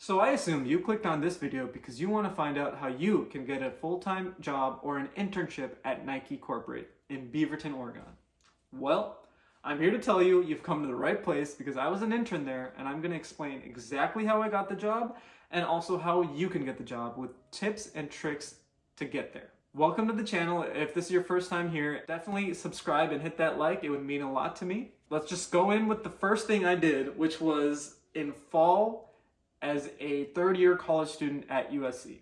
So I assume you clicked on this video because you want to find out how you can get a full-time job or an internship at Nike Corporate in Beaverton, Oregon. Well, I'm here to tell you you've come to the right place because I was an intern there and I'm going to explain exactly how I got the job and also how you can get the job with tips and tricks to get there. Welcome to the channel. If this is your first time here, definitely subscribe and hit that like. It would mean a lot to me. Let's just go in with the first thing I did, which was in fall as a third-year college student at USC.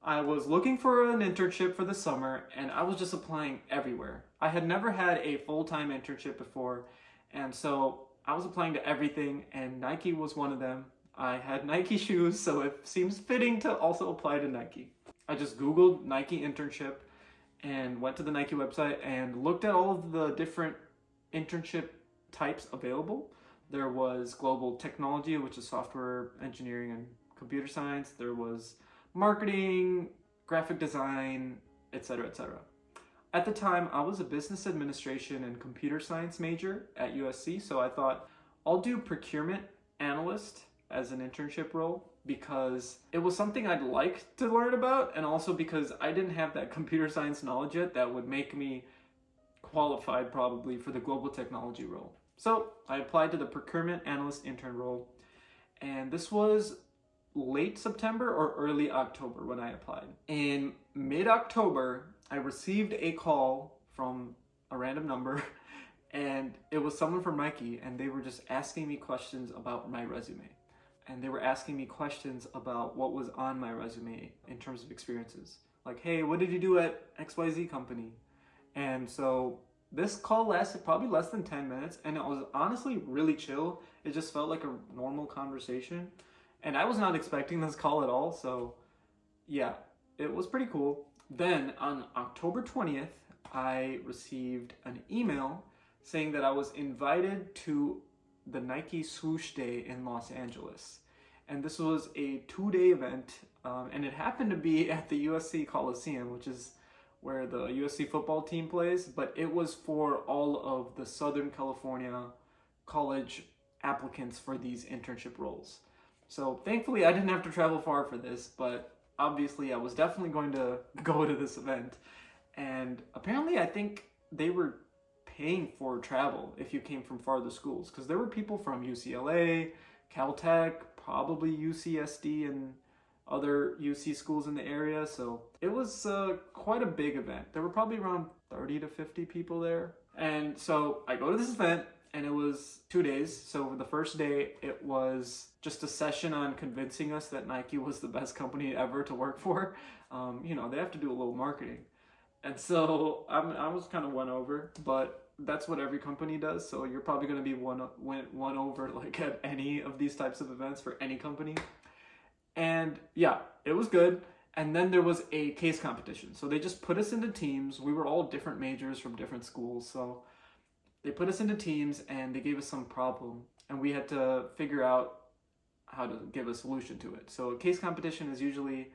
I was looking for an internship for the summer and I was just applying everywhere. I had never had a full-time internship before, and so I was applying to everything, and Nike was one of them. I had Nike shoes, so it seems fitting to also apply to Nike. I just Googled Nike internship and went to the Nike website and looked at all of the different internship types available. There was global technology, which is software engineering and computer science. There was marketing, graphic design, etc., etc. At the time, I was a business administration and computer science major at USC, so I thought I'll do procurement analyst as an internship role because it was something I'd like to learn about, and also because I didn't have that computer science knowledge yet that would make me qualified probably for the global technology role. So I applied to the procurement analyst intern role, and this was late September or early October when I applied. In mid-October, I received a call from a random number, and it was someone from Nike, and they were just asking me questions about my resume. And they were asking me questions about what was on my resume in terms of experiences. Like, hey, what did you do at XYZ company? And so this call lasted probably less than 10 minutes, and it was honestly really chill. It just felt like a normal conversation. And I was not expecting this call at all, so yeah, it was pretty cool. Then on October 20th, I received an email saying that I was invited to the Nike Swoosh Day in Los Angeles. And this was a 2-day event, and it happened to be at the USC Coliseum, which is where the USC football team plays, but it was for all of the Southern California college applicants for these internship roles. So thankfully I didn't have to travel far for this, but obviously I was definitely going to go to this event. And apparently I think they were paying for travel if you came from farther schools, because there were people from UCLA, Caltech, probably UCSD, and other UC schools in the area. So it was quite a big event. There were probably around 30 to 50 people there. And so I go to this event, and it was 2 days. So the first day, it was just a session on convincing us that Nike was the best company ever to work for. You know, they have to do a little marketing. And so I was kind of won over, but that's what every company does. So you're probably going to be won over like at any of these types of events for any company. And yeah, it was good. And then there was a case competition. So they just put us into teams. We were all different majors from different schools. So they put us into teams and they gave us some problem. And we had to figure out how to give a solution to it. So a case competition is usually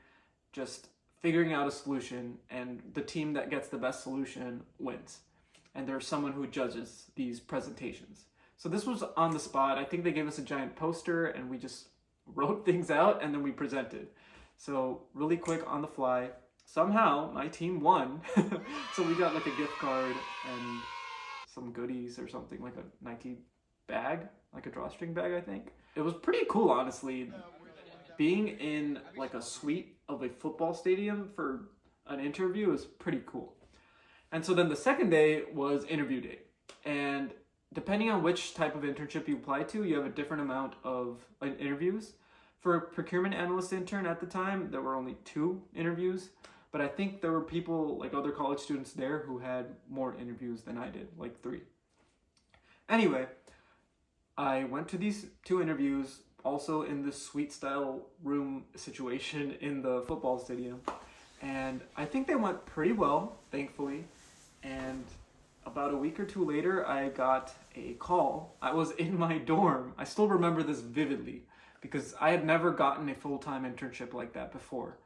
just figuring out a solution, and the team that gets the best solution wins. And there's someone who judges these presentations. So this was on the spot. I think they gave us a giant poster and we just wrote things out and then we presented. So really quick on the fly. Somehow my team won. So we got like a gift card and some goodies or something, like a Nike bag, like a drawstring bag, I think. It was pretty cool, honestly. Being in like a suite of a football stadium for an interview is pretty cool. And so then the second day was interview day. And depending on which type of internship you apply to, you have a different amount of interviews. For a procurement analyst intern at the time, there were only 2 interviews. But I think there were people, like other college students there, who had more interviews than I did, like 3. Anyway, I went to these 2 interviews, also in this suite style room situation in the football stadium. And I think they went pretty well, thankfully. And about a week or 2 later, I got a call. I was in my dorm. I still remember this vividly because I had never gotten a full-time internship like that before.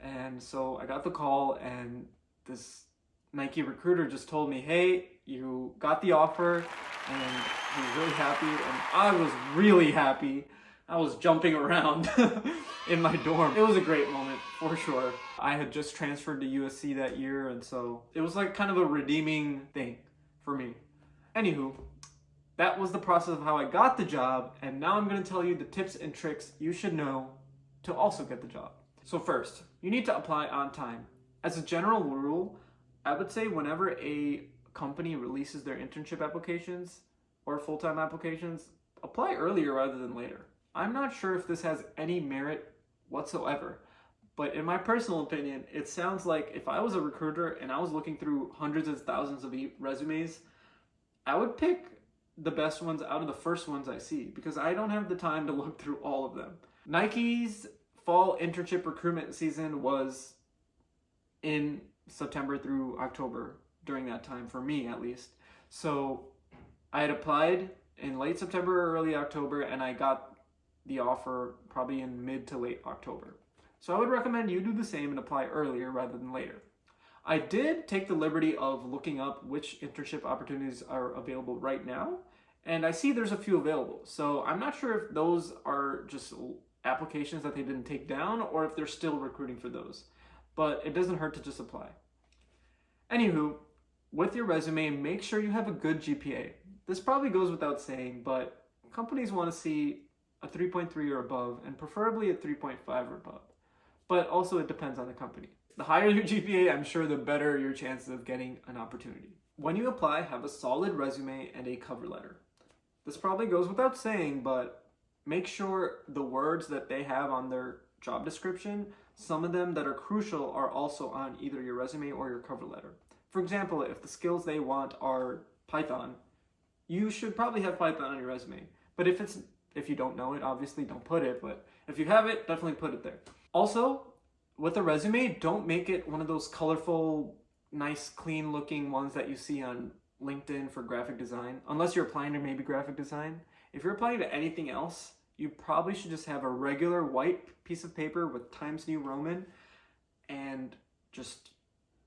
And so I got the call, and this Nike recruiter just told me, hey, you got the offer, and he was really happy, and I was really happy. I was jumping around in my dorm. It was a great moment, for sure. I had just transferred to USC that year, and so it was like kind of a redeeming thing for me. Anywho, that was the process of how I got the job, and now I'm going to tell you the tips and tricks you should know to also get the job. So first, you need to apply on time. As a general rule, I would say whenever a company releases their internship applications or full-time applications, apply earlier rather than later. I'm not sure if this has any merit whatsoever, but in my personal opinion, it sounds like if I was a recruiter and I was looking through hundreds of thousands of resumes, I would pick the best ones out of the first ones I see because I don't have the time to look through all of them. Nike's fall internship recruitment season was in September through October, during that time for me at least. So I had applied in late September or early October, and I got the offer probably in mid to late October. So I would recommend you do the same and apply earlier rather than later. I did take the liberty of looking up which internship opportunities are available right now, and I see there's a few available. So I'm not sure if those are just applications that they didn't take down or if they're still recruiting for those, but it doesn't hurt to just apply. Anywho, with your resume, make sure you have a good GPA. This probably goes without saying, but companies want to see a 3.3 or above, and preferably a 3.5 or above. But also it depends on the company. The higher your GPA, I'm sure the better your chances of getting an opportunity. When you apply, have a solid resume and a cover letter. This probably goes without saying, but make sure the words that they have on their job description, some of them that are crucial are also on either your resume or your cover letter. For example, if the skills they want are Python, you should probably have Python on your resume. But if you don't know it, obviously don't put it, but if you have it, definitely put it there. Also, with a resume, don't make it one of those colorful, nice, clean looking ones that you see on LinkedIn for graphic design, unless you're applying to maybe graphic design. If you're applying to anything else, you probably should just have a regular white piece of paper with Times New Roman and just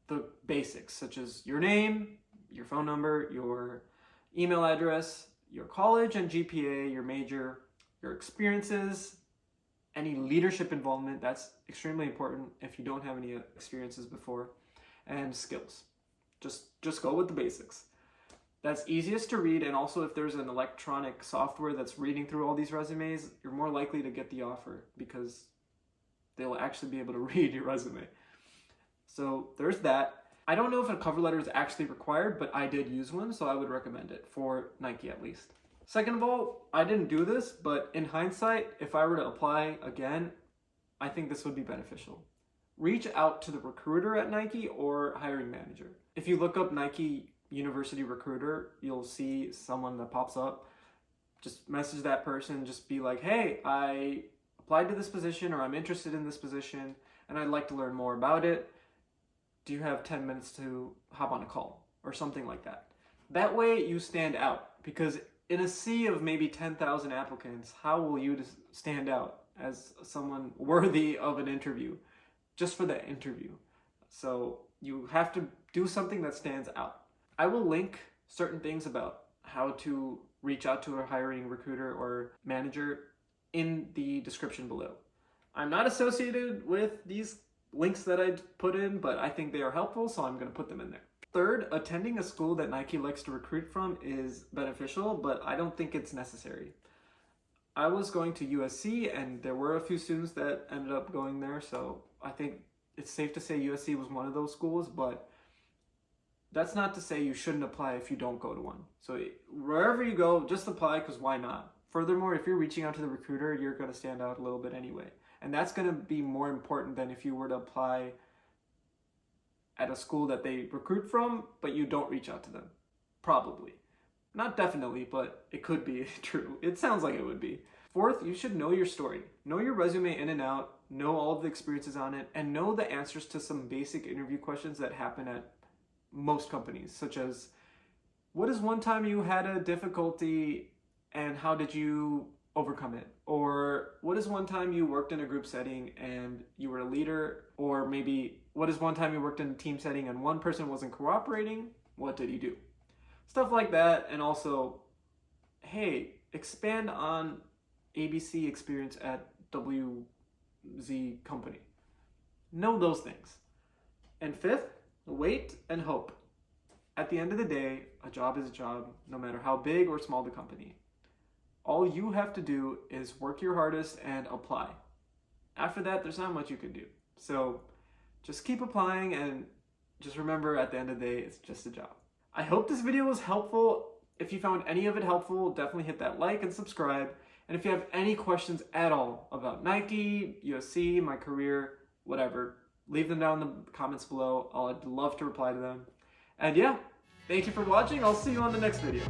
the basics, such as your name, your phone number, your email address, your college and GPA, your major, your experiences, any leadership involvement, that's extremely important if you don't have any experiences before, and skills. Just go with the basics. That's easiest to read, and also if there's an electronic software that's reading through all these resumes, you're more likely to get the offer because they'll actually be able to read your resume. So there's that. I don't know if a cover letter is actually required, but I did use one, so I would recommend it for Nike at least. Second of all, I didn't do this, but in hindsight, if I were to apply again, I think this would be beneficial. Reach out to the recruiter at Nike or hiring manager. If you look up Nike University Recruiter, you'll see someone that pops up. Just message that person, just be like, hey, I applied to this position, or I'm interested in this position, and I'd like to learn more about it. Do you have 10 minutes to hop on a call or something like that? That way you stand out, because in a sea of maybe 10,000 applicants, how will you stand out as someone worthy of an interview just for the interview? So you have to do something that stands out. I will link certain things about how to reach out to a hiring recruiter or manager in the description below. I'm not associated with these links that I put in, but I think they are helpful, so I'm going to put them in there. Third, attending a school that Nike likes to recruit from is beneficial, but I don't think it's necessary. I was going to USC, and there were a few students that ended up going there, so I think it's safe to say USC was one of those schools, but that's not to say you shouldn't apply if you don't go to one. So wherever you go, just apply, because why not? Furthermore, if you're reaching out to the recruiter, you're going to stand out a little bit anyway. And that's going to be more important than if you were to apply at a school that they recruit from, but you don't reach out to them. Probably. Not definitely, but it could be true. It sounds like it would be. Fourth, you should know your story. Know your resume in and out, know all of the experiences on it, and know the answers to some basic interview questions that happen at most companies, such as, what is one time you had a difficulty and how did you overcome it? Or what is one time you worked in a group setting and you were a leader? Or maybe what is one time you worked in a team setting and one person wasn't cooperating? What did you do? Stuff like that. And also, hey, expand on ABC experience at WZ company. Know those things. And fifth, wait and hope. At the end of the day, a job is a job, no matter how big or small the company. All you have to do is work your hardest and apply. After that, there's not much you can do. So just keep applying, and just remember, at the end of the day, it's just a job. I hope this video was helpful. If you found any of it helpful, definitely hit that like and subscribe. And if you have any questions at all about Nike, USC, my career, whatever, leave them down in the comments below. I'd love to reply to them. And yeah, thank you for watching. I'll see you on the next video.